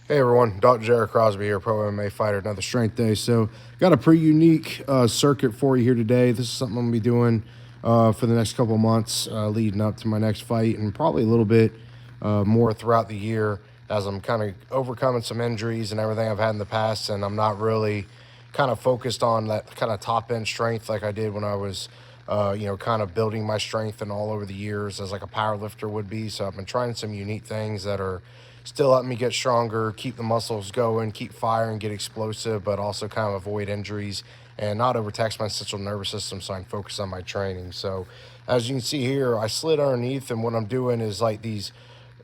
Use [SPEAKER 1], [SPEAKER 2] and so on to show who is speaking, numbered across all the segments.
[SPEAKER 1] Hey everyone, Dr. Jared Crosby here, Pro MMA Fighter, another Strength Day. So, got a pretty unique circuit for you here today. This is something I'm gonna be doing for the next couple of months, leading up to my next fight, and probably a little bit more throughout the year as I'm kind of overcoming some injuries and everything I've had in the past, and I'm not really kind of focused on that kind of top end strength like I did when I was, kind of building my strength and all over the years as like a power lifter would be. So I've been trying some unique things that are still helping me get stronger, keep the muscles going, keep firing, get explosive, but also kind of avoid injuries and not overtax my central nervous system so I can focus on my training. So as you can see here, I slid underneath, and what I'm doing is like these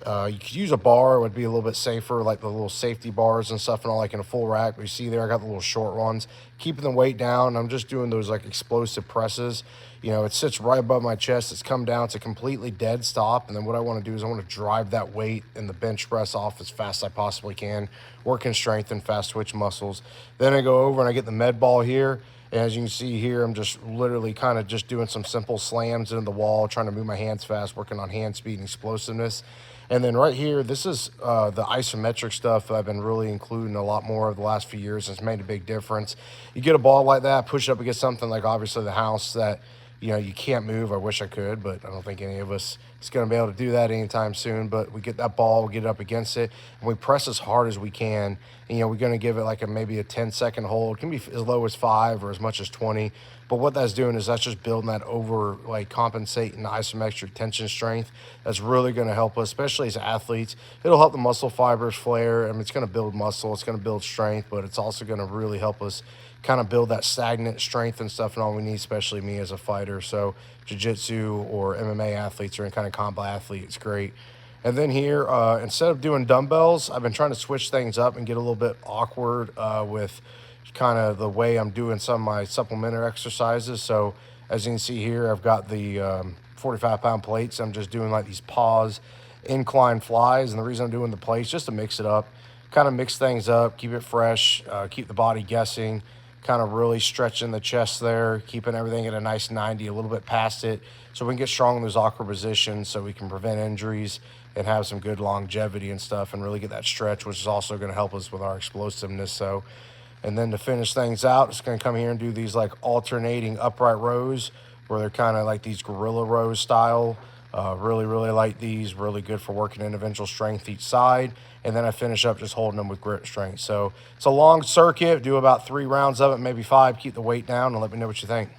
[SPEAKER 1] you could use a bar, it would be a little bit safer, like the little safety bars and stuff, and all like in a full rack. But you see there, I got the little short ones, keeping the weight down. I'm just doing those like explosive presses. It sits right above my chest. It's come down to completely dead stop. And then what I want to do is I want to drive that weight in the bench press off as fast as I possibly can, working strength and fast twitch muscles. Then I go over and I get the med ball here. And as you can see here, I'm just literally kind of just doing some simple slams into the wall, trying to move my hands fast, working on hand speed and explosiveness. And then right here, this is the isometric stuff that I've been really including a lot more of the last few years. It's made a big difference. You get a ball like that, push it up against something like obviously the house that you can't move. I wish I could, but I don't think any of us is going to be able to do that anytime soon. But we get that ball, we get it up against it, and we press as hard as we can. And, we're going to give it like maybe a 10-second hold. It can be as low as 5 or as much as 20. But what that's doing is that's just building that over, like compensating the isometric tension strength. That's really going to help us, especially as athletes. It'll help the muscle fibers flare. I mean, it's going to build muscle, it's going to build strength, but it's also going to really help us kind of build that stagnant strength and stuff and all we need, especially me as a fighter. So jiu-jitsu or MMA athletes or any kind of combat athlete, it's great. And then here, instead of doing dumbbells, I've been trying to switch things up and get a little bit awkward with kind of the way I'm doing some of my supplementary exercises. So as you can see here, I've got the 45-pound plates. I'm just doing like these pause incline flies. And the reason I'm doing the plates, just to mix it up, kind of mix things up, keep it fresh, keep the body guessing, kind of really stretching the chest there, keeping everything at a nice 90, a little bit past it, so we can get strong in those awkward positions so we can prevent injuries and have some good longevity and stuff and really get that stretch, which is also going to help us with our explosiveness. So, and then to finish things out, it's going to come here and do these like alternating upright rows where they're kind of like these gorilla rows style. Really, really like these. Really good for working individual strength each side. And then I finish up just holding them with grip strength. So it's a long circuit. Do about 3 rounds of it, maybe 5. Keep the weight down and let me know what you think.